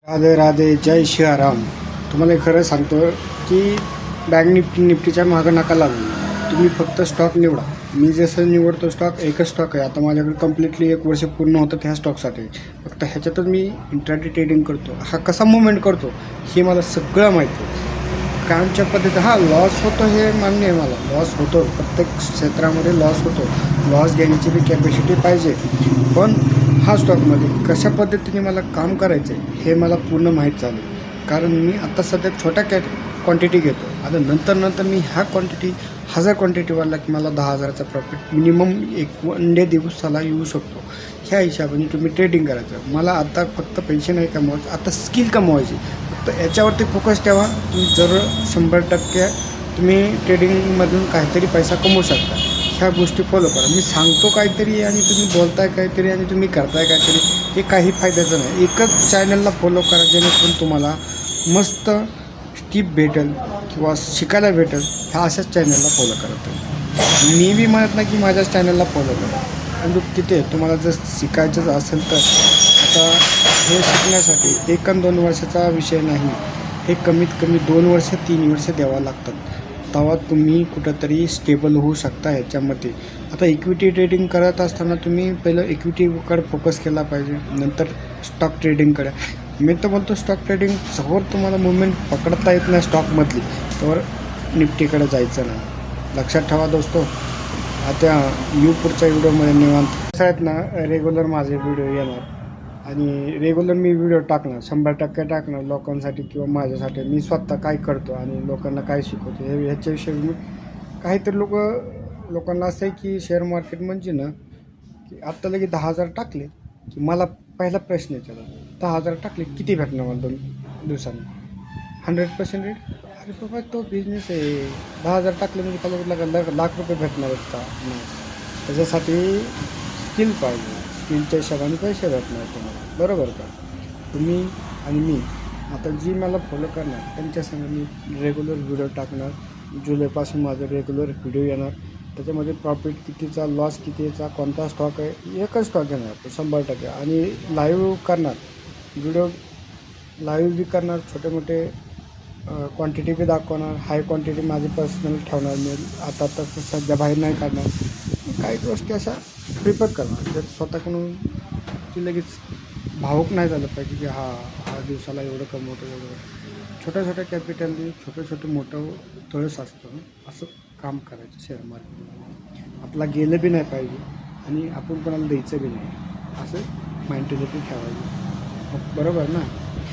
राधे राधे, जय श्रीराम. तुम्हाला खरं सांगतो की बँक निफ्टीच्या मागं नका लागू. तुम्ही फक्त स्टॉक निवडा. मी जसं निवडतो स्टॉक, एकच स्टॉक आहे आता माझ्याकडे. कम्प्लिटली 1 वर्ष पूर्ण होतं ह्या स्टॉकसाठी. फक्त ह्याच्यातच मी इंट्राडे ट्रेडिंग करतो. हा कसा मुवमेंट करतो हे मला सगळं माहिती आहे. कामच्या पद्धती लॉस होतो हे मान्य आहे मला. लॉस होतो, प्रत्येक क्षेत्रामध्ये लॉस होतो. लॉस घेण्याची बी कॅपॅसिटी पाहिजे. पण हा स्टॉकमध्ये कशा पद्धतीने मला काम करायचं आहे हे मला पूर्ण माहीत झालं. कारण मी आत्ता सध्या छोट्या क्वांटिटी घेतो. आता नंतर मी ह्या क्वांटिटी 1000 क्वांटिटी वाढला की मला 10,000चा प्रॉफिट मिनिमम एक वन डे दिवसाला येऊ शकतो. ह्या हिशोबाने तुम्ही ट्रेडिंग करायचं. मला आता फक्त पैसे नाही कमवायचे, आता स्किल कमवायची. फक्त याच्यावरती फोकस ठेवा. तुम्ही जर 100% तुम्ही ट्रेडिंगमधून काहीतरी पैसा कमवू शकता. ह्या गोष्टी फॉलो करा. मी सांगतो काहीतरी आणि तुम्ही बोलताय काहीतरी आणि तुम्ही करताय काहीतरी, हे काही फायद्याचं नाही. एकच चॅनलला फॉलो करा जेणेकरून तुम्हाला मस्त टिप भेटेल किंवा शिकायला भेटेल. ह्या अशाच चॅनलला फॉलो करा तुम्ही. मी बी म्हणत नाही की माझ्याच चॅनलला फॉलो करा. आणि तिथे तुम्हाला जर शिकायचंच असेल तर आता हे शिकण्यासाठी 1 आणि 2 वर्षाचा विषय नाही. हे कमीत कमी 2 वर्ष 3 वर्ष द्यावं लागतात. तेव्हा तुम्ही कुठंतरी स्टेबल होऊ शकता ह्याच्यामध्ये. आता इक्विटी ट्रेडिंग करत असताना तुम्ही पहिलं इक्विटीकडे फोकस केला पाहिजे, नंतर स्टॉक ट्रेडिंगकडे. मी तर बोलतो स्टॉक ट्रेडिंग समोर तुम्हाला मुवमेंट पकडता येत नाही स्टॉकमधली, तर निफ्टीकडे जायचं नाही. लक्षात ठेवा दोस्तो. आता पुढच्या व्हिडिओमध्ये निवांत कसं आहेत ना, रेग्युलर माझे व्हिडिओ येणार आणि रेग्युलर मी व्हिडिओ टाकणार, 100% टाकणार लोकांसाठी किंवा माझ्यासाठी. मी स्वतः काय करतो आणि लोकांना काय शिकवतो हे ह्याच्याविषयी मी काहीतरी लोकांना असं आहे की शेअर मार्केट म्हणजे ना की आत्ता लगेच 10,000 टाकले की मला पहिला प्रश्न विचारला, 10,000 टाकले किती भेटणार मला 2 दिवसांनी? 100% रेट? अरे बाबा तो बिझनेस आहे. 10,000 टाकले म्हणजे त्याला लाख रुपये भेटणार आहेत का? नाही. त्याच्यासाठी स्किल पाहिजे. स्किलच्या हिशोबाने पैसे भेटणार तुम्हाला, बरोबर का? तुम्ही आणि मी आता जी मला फॉलो करणार त्यांच्यासंग मी रेग्युलर व्हिडिओ टाकणार. जुलैपासून माझं रेग्युलर व्हिडिओ येणार. त्याच्यामध्ये प्रॉफिट कितीचा, लॉस कितीचा, कोणता स्टॉक आहे, एकच स्टॉक घेणार 100%. आणि लाईव्ह करणार व्हिडिओ, लाईव्ह बी करणार. छोटे मोठे क्वांटिटी बी दाखवणार. हाय क्वांटिटी माझी पर्सनल ठेवणार. मी आता तर सध्या बाहेर नाही काढणार. काही गोष्टी अशा प्रिफर करणार जर स्वतःकडून की लगेच भावूक नाही झालं पाहिजे की हा दिवसाला एवढं कमवतो वगैरे. छोट्या कॅपिटलने छोटं मोठं तळस असतं असं काम करायचं शेअर मार्केटमध्ये. आपला गेलं बी नाही पाहिजे आणि आपण कोणाला द्यायचं बी नाही, असं मेंटॅलिटी ठेवायची. बरोबर ना?